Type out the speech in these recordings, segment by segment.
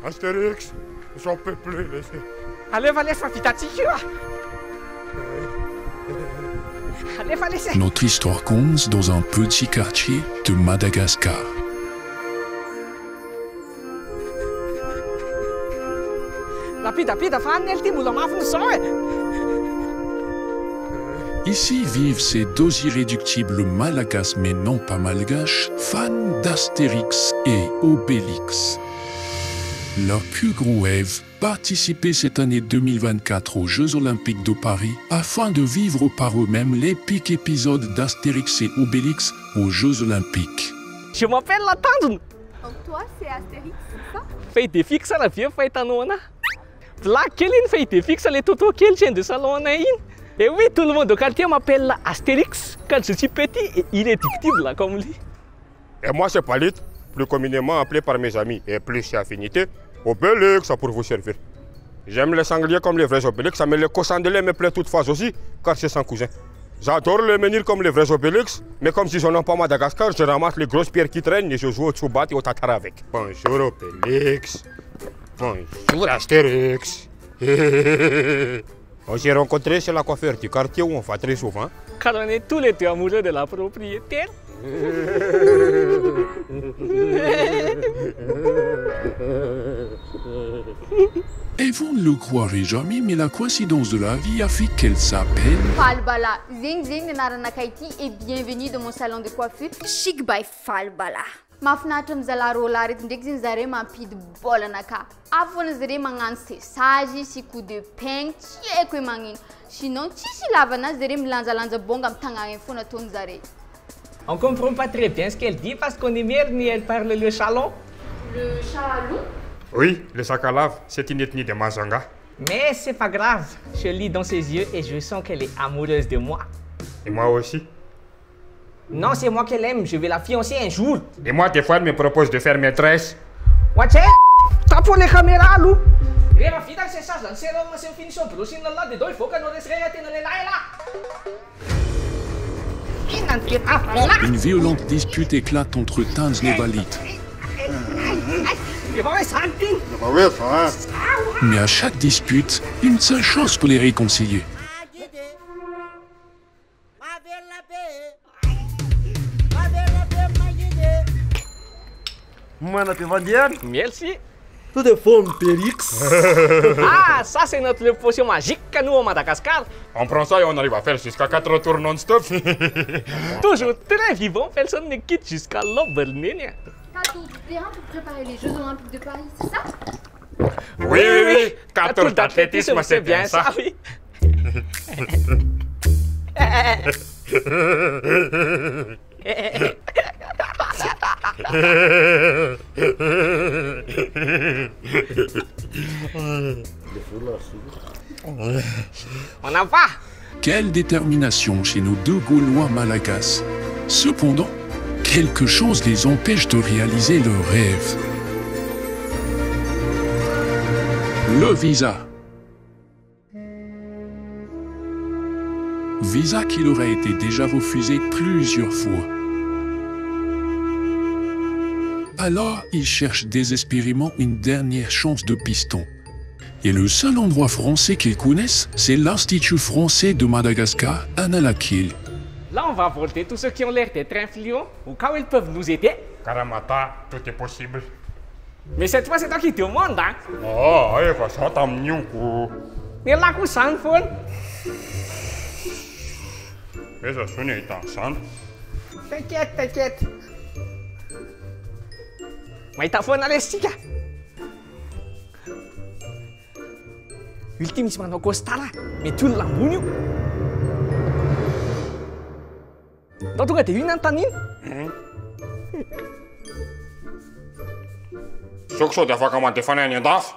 Astérix, j'en peux plus laisser. Allez, va laisser vite à Allez, va laisser. Notre histoire commence dans un petit quartier de Madagascar. Ici vivent ces deux irréductibles malagasy mais non pas malgaches, fans d'Astérix et Obélix. Leur plus gros rêve, participer cette année 2024 aux Jeux Olympiques de Paris afin de vivre par eux-mêmes l'épique épisode d'Astérix et Obélix aux Jeux Olympiques. Je m'appelle la Tandon. Donc toi, c'est Astérix, c'est ça? Fait des fixes à la vie, fait un nom. Là, quel fait des fixes à les toto, quel chien de salon on a une. Et oui, tout le monde au quartier m'appelle Astérix. Quand je suis petit et irréductible, comme lui. Et moi, c'est Palit, plus communément appelé par mes amis, et plus chez Affinité, Obélix, ça pour vous servir. J'aime les sangliers comme les vrais Obélix, mais les cossandeliers me plaît toutefois aussi, car c'est sans cousin. J'adore les menhirs comme les vrais Obélix, mais comme si je n'en pas Madagascar, je ramasse les grosses pierres qui traînent et je joue au Tsubat et au Tatara avec. Bonjour Obélix. Bonjour Astérix. On s'est rencontrés chez la coiffeur du quartier où on va très souvent. Car on est tous les deux amoureux de la propriétaire. Et vous ne le croirez jamais, mais la coïncidence de la vie a fait qu'elle s'appelle... Falbala, Zing Zing de Naranakaiti et bienvenue dans mon salon de coiffure Chic by Falbala. Mahafinaritra mizaha rôle arety ndraiky zegny zare mampidi bola anaka. Afona zare magnano sesage sy coup de peigne tsy haiko hoe magnino. Sinon tsisy ilavana zare milanjalanja bonga amin'ny tagnana foana ataony zare. On comprend pas très bien ce qu'elle dit parce qu'on est merde ni elle parle le chalon. Le chalon? Oui, le sac à lave, c'est une ethnie de Mazanga. Mais c'est pas grave, je lis dans ses yeux et je sens qu'elle est amoureuse de moi. Et moi aussi. Non, c'est moi qu'elle aime, je vais la fiancer un jour. Et moi, des fois, elle me propose de faire maîtresse. What's it? T'as pour les caméras, Lou? Reva fita se sa zany serao ma se finition brossin là de doi foka no resreha tena lehilahy là. Une violente dispute éclate entre Tanz et Valit. Mais à chaque dispute, une seule chose pour les réconcilier. Merci. Tout de forme, Périx. Ah, ça c'est notre potion magique à nous au Madagascar. On prend ça et on arrive à faire jusqu'à 4 tours non-stop. Toujours très vivant, personne ne quitte jusqu'à l'aube. T'as tout du terrain pour préparer les Jeux Olympiques de Paris, c'est ça? Oui. 4 tours d'athlétisme, c'est bien ça. Oui. On en va. Quelle détermination chez nos deux Gaulois malagasy. Cependant, quelque chose les empêche de réaliser leurs rêves. Le visa. Visa qui leur a été déjà refusé plusieurs fois. Alors, ils cherchent désespérément une dernière chance de piston. Et le seul endroit français qu'ils connaissent, c'est l'Institut français de Madagascar, à Nalakil. Là, on va volter tous ceux qui ont l'air d'être influents ou quand ils peuvent nous aider. Karamata, tout est possible. Mais cette fois, c'est toi qui te monde, hein? Oh, ouais, ça t'a mignon, quoi. Mais là, où ça, phone? Mais ça sonne, il est ensemble. T'inquiète. Mais t'as phone à l'estica. Ultimissima no costala, mais tu l'as voulu. Dans tout cas, t'es une antanine? Sokso de facă mă telefoane în daf.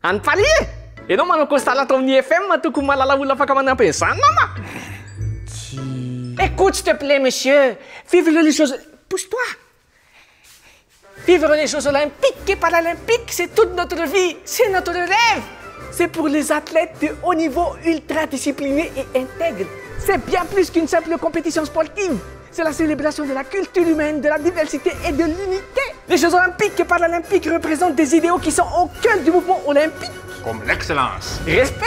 En palier? Et non, mais on la ton IFM, tu comme la voula facă mă pensant, maman. Écoute, s'il te plaît, monsieur. Vivre les choses. Pousse-toi. Vivre les Jeux Olympiques et Paralympiques, c'est toute notre vie. C'est notre rêve. C'est pour les athlètes de haut niveau, ultra disciplinés et intègres. C'est bien plus qu'une simple compétition sportive. C'est la célébration de la culture humaine, de la diversité et de l'unité. Les Jeux olympiques et paralympiques représentent des idéaux qui sont au cœur du mouvement olympique. Comme l'excellence, Respect,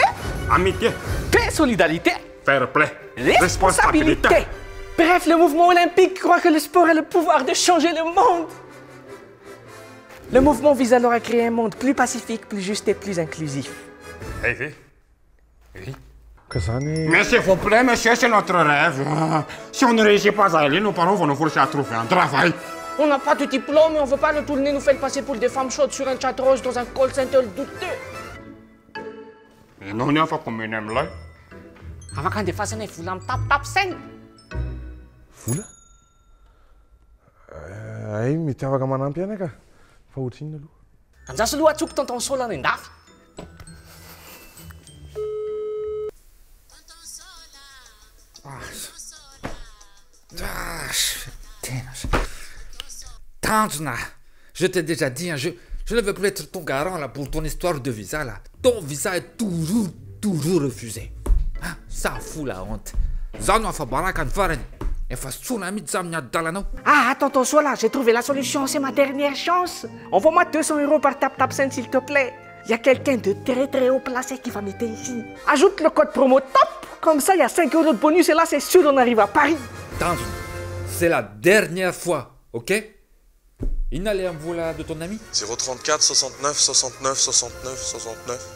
amitié, paix, solidarité, fair play, responsabilité. Bref, le mouvement olympique croit que le sport a le pouvoir de changer le monde. Le mouvement vise alors à créer un monde plus pacifique, plus juste et plus inclusif. Hey, oui. Casane. Mais s'il vous plaît, monsieur, c'est notre rêve. Si on ne réussit pas à aller, nos parents vont nous forcer à trouver un travail. On n'a pas de diplôme et on veut pas le tourner nous faire passer pour des femmes chaudes sur un chat rose dans un call center douteux. Et non, on va comme une là. Avant quand des façons fous tap 5. Fula? Ay, mitiavaka manampy anay ka. Fa ohatr'inona aloha. Anjasy aloha atsoko tonton Saul any andafy. Tanjona, je t'ai déjà dit, hein, je ne veux plus être ton garant là, pour ton histoire de visa. Là. Ton visa est toujours refusé. Hein, ça fout la honte. Zano fa baraka ny farany. Efa soana mihitsy amin'ny adalanao. Ah, tonton Saul, j'ai trouvé la solution, c'est ma dernière chance. Envoie-moi 200 € par tap 5 s'il te plaît. Il y a quelqu'un de très haut placé qui va m'aider ici. Ajoute le code promo TOP, comme ça il y a 5 € de bonus et là c'est sûr on arrive à Paris. Tanjona, c'est la dernière fois, ok? Inale amvola de ton ami? 034 69 69 69 69.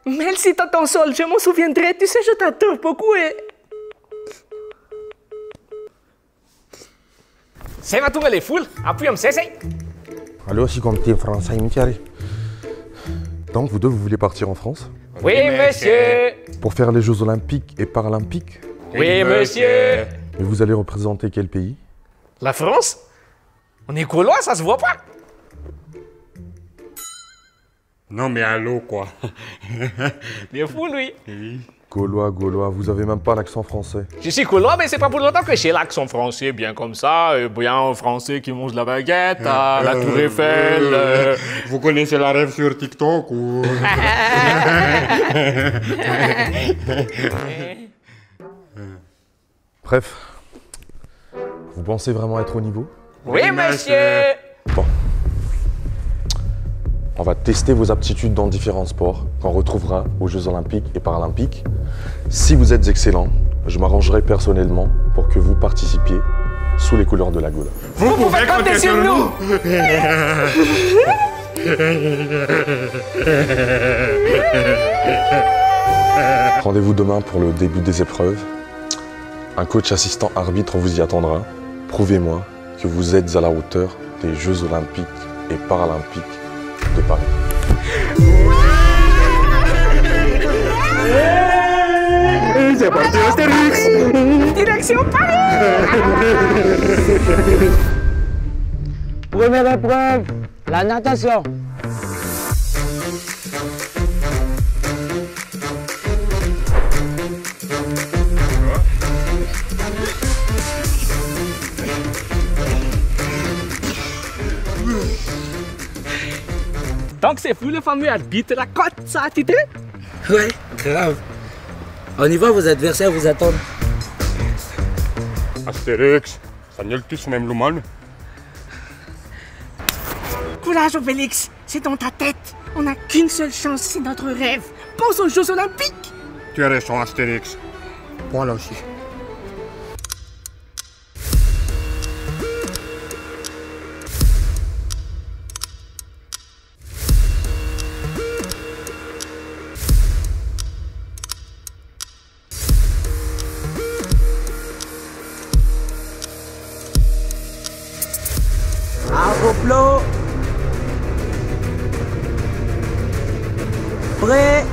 Merci tonton Saul, je m'en souviendrai, tu sais je t'adore beaucoup et... Sai va tonga le foules, appuie am'zay zay. Allô, si comme t'es français, Mitiari. Donc, vous deux, vous voulez partir en France? Oui, monsieur. Pour faire les Jeux olympiques et paralympiques? Oui, monsieur. Et vous allez représenter quel pays? La France? On est gaulois, ça se voit pas. Non, mais allô, quoi. Il est fou, lui. Gaulois, vous avez même pas l'accent français. Je suis gaulois, mais c'est pas pour longtemps que j'ai l'accent français, bien comme ça, bien français qui mange la baguette, la tour Eiffel. Vous connaissez la rêve sur TikTok ou... Bref, vous pensez vraiment être au niveau? Oui, monsieur. Bon. On va tester vos aptitudes dans différents sports qu'on retrouvera aux Jeux olympiques et paralympiques. Si vous êtes excellent, je m'arrangerai personnellement pour que vous participiez sous les couleurs de la Gaule. Vous pouvez compter sur nous. Rendez-vous demain pour le début des épreuves. Un coach assistant arbitre vous y attendra. Prouvez-moi que vous êtes à la hauteur des Jeux olympiques et paralympiques de Paris. C'est parti, Astérix. Direction Paris. Première épreuve, la natation. Donc c'est vous le fameux arbitre, la cote, ça a titré? Ouais, grave. On y va, vos adversaires vous attendent. Astérix, ça n'y est tous même l'humain. Courage Obélix, c'est dans ta tête. On n'a qu'une seule chance, c'est notre rêve. Pense aux Jeux olympiques. Tu as raison, Astérix. Voilà aussi. Complot. Prêt.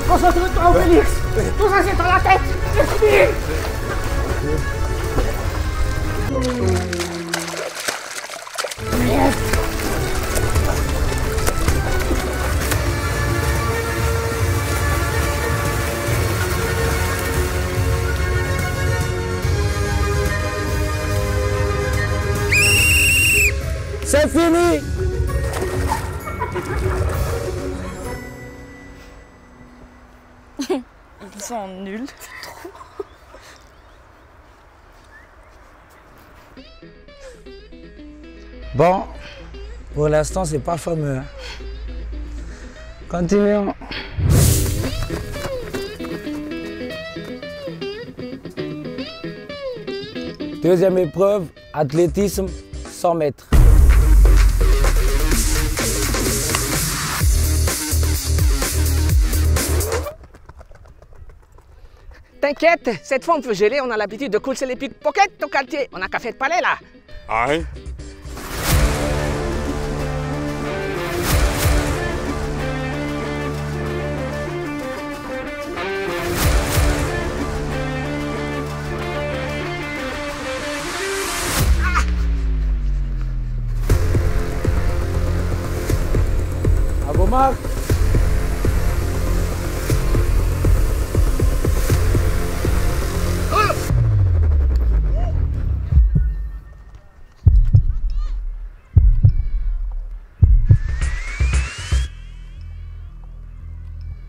Concentre-toi Obélix. Tout ça c'est dans la tête. Respire. C'est fini. Ils sont nuls. Bon, pour l'instant, c'est pas fameux. Hein. Continuons. Deuxième épreuve, athlétisme, 100 mètres. T'inquiète, cette fois on peut geler, on a l'habitude de coulser les pickpockets au quartier. On n'a qu'à faire de palais là. Aïe. À vos marques.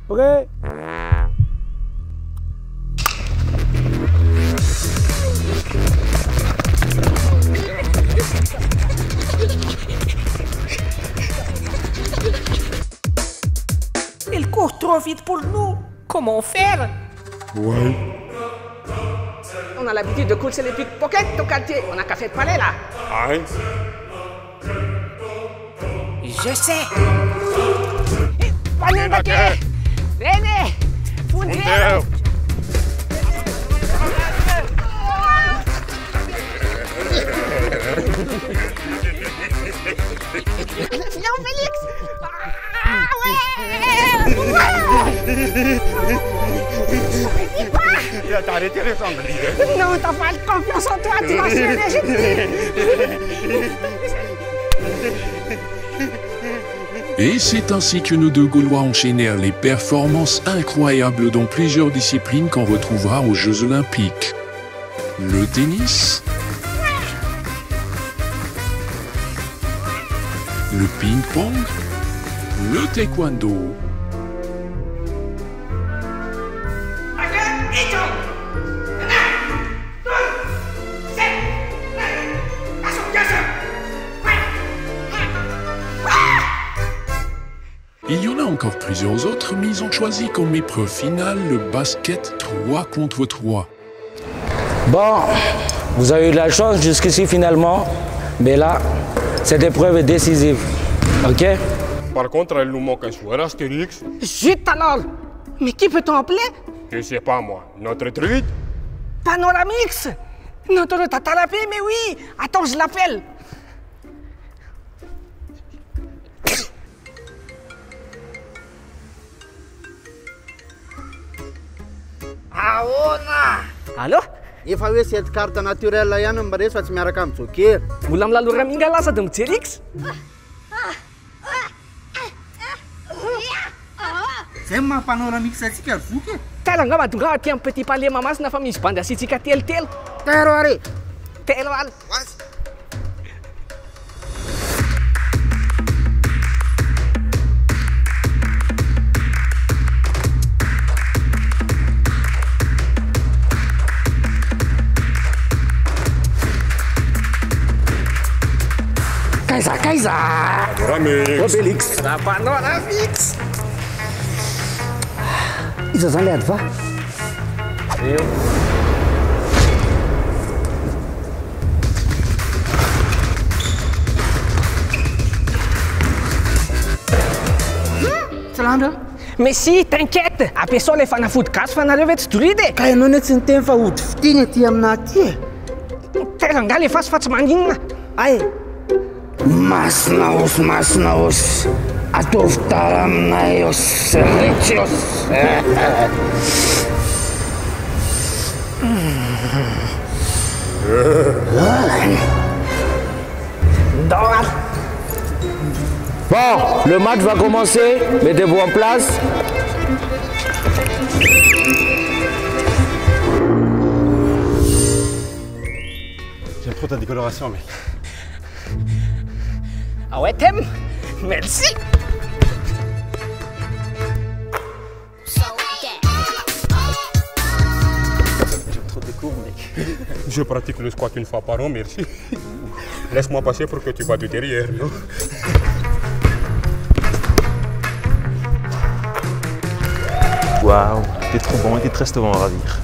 Prêt? Il court trop vite pour nous. Comment faire? Ouais. On a l'habitude de coulser les pickpockets au quartier. On n'a qu'à faire de palais là. Aïe. Je sais. Panenbaké. René. Fundero. Viens Félix. Ah ouais. T'as arrêté les sangliers. Non, t'as pas confiance en toi, tu vas serrer, j'ai dit. Et c'est ainsi que nos deux Gaulois enchaînèrent les performances incroyables dans plusieurs disciplines qu'on retrouvera aux Jeux Olympiques. Le tennis, le ping-pong, le taekwondo, il y en a encore plusieurs autres, mais ils ont choisi comme épreuve finale le basket 3 contre 3. Bon, vous avez eu de la chance jusqu'ici finalement, mais là, cette épreuve est décisive. Ok? Par contre, il nous manque un joueur Astérix. Zut alors. Mais qui peut-on appeler? Je sais pas moi. Notre druide? Panoramix. Notre tatarapé, mais oui. Attends, je l'appelle. Ahoana! Allô? Efa hoe cette carte naturelle ihany mbaresy fa tsy miaraka amin'ny joker. Mbola milalora minga lasa de mijery X. Zay mampanoramixa antsika voky. Telo nga madonga aty amin'ny petit palais mamasina fa misy bandy asitsika telotelo. Tero are. Telo al. Kaisa! Obélix! La Panoramix! Iza zany le ady va? Tsy landra? Mais si, t'inquiète! Ampiasao le fanafody gasy fa nareo ve tsy druide? Ka ianao ne tsy niteny fa ody fitiny aty aminah ty e. Telo nga le fasy fa tsy maninona. Ay! Masina osy ataovy tara aminay os rehetra os. Bon, le match va commencer. Mettez-vous en place. J'aime trop ta décoloration, mais... Ah ouais, t'aimes? Merci. J'aime trop tes cours, mec. Je pratique le squat une fois par an, merci. Laisse-moi passer pour que tu vas de derrière, non? Waouh, t'es trop bon et t'es très souvent à ravir.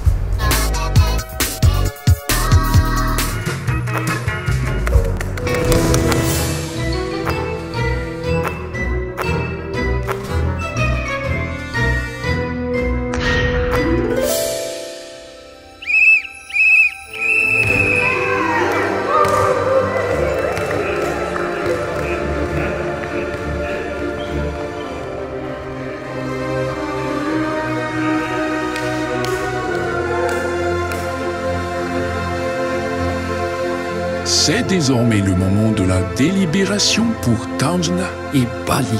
C'est désormais le moment de la délibération pour Tanjna et Balit. À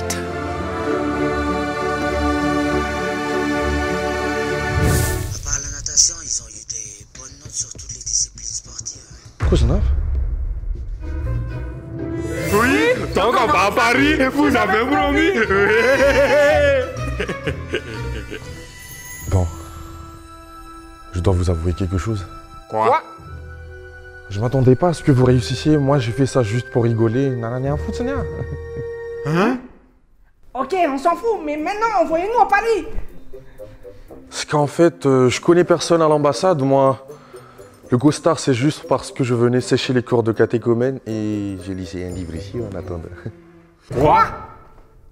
part la natation, ils ont eu des bonnes notes sur toutes les disciplines sportives. Quoi, ça Oui, tant qu'on va à Paris, vous avez promis. Bon. Je dois vous avouer quelque chose. Quoi? Je m'attendais pas à ce que vous réussissiez. Moi, j'ai fait ça juste pour rigoler. Nanana, un foot, Hein? Ok, on s'en fout, mais maintenant, envoyez-nous à Paris. C'est qu'en fait, je connais personne à l'ambassade. Moi, le costard, c'est juste parce que je venais sécher les cours de catéchomène et j'ai lisé un livre ici en attendant. Quoi?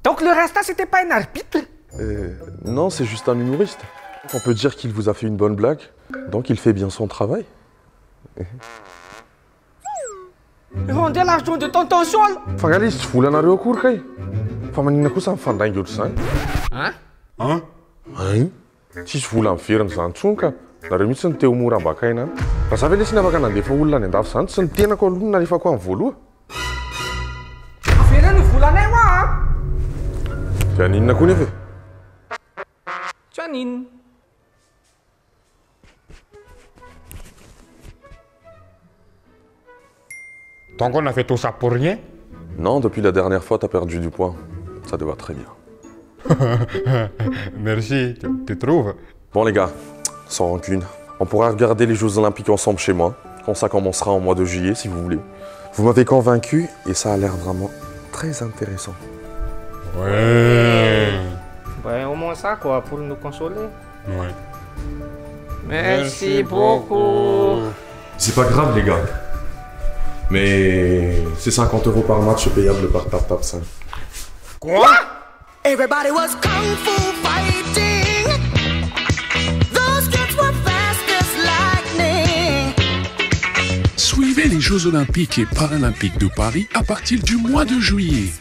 Donc le Rasta, c'était pas un arbitre? Non, c'est juste un humoriste. On peut dire qu'il vous a fait une bonne blague, donc il fait bien son travail. Rendez l'argent de ton sol. Fagalis, fulana reo kurkai. Famanina kusan fandang yursan. Hein? Hein? Hein? Si fulan firn san tsunka. Nareo mihitsy ny teo mora ambakaina. Raha zavy lesy navaka nandefa olona any andafy zany, tsy ny tenako alona rehefa ko amin'ny voaloha. Vera ny volanay hoa. Fianinona koa nefa. Tianine. Donc on a fait tout ça pour rien? Non, depuis la dernière fois, t'as perdu du poids. Ça te va très bien. Merci, tu trouves? Bon les gars, sans rancune, on pourra regarder les Jeux Olympiques ensemble chez moi, quand ça commencera en mois de juillet si vous voulez. Vous m'avez convaincu et ça a l'air vraiment très intéressant. Ouais. Ben au moins ça quoi, pour nous consoler. Ouais. Merci beaucoup. C'est pas grave les gars. Mais c'est 50 € par match payable par TapTap5. Quoi? Everybody was kung fu fighting. Those kids were fast as lightning. Suivez les Jeux Olympiques et Paralympiques de Paris à partir du mois de juillet.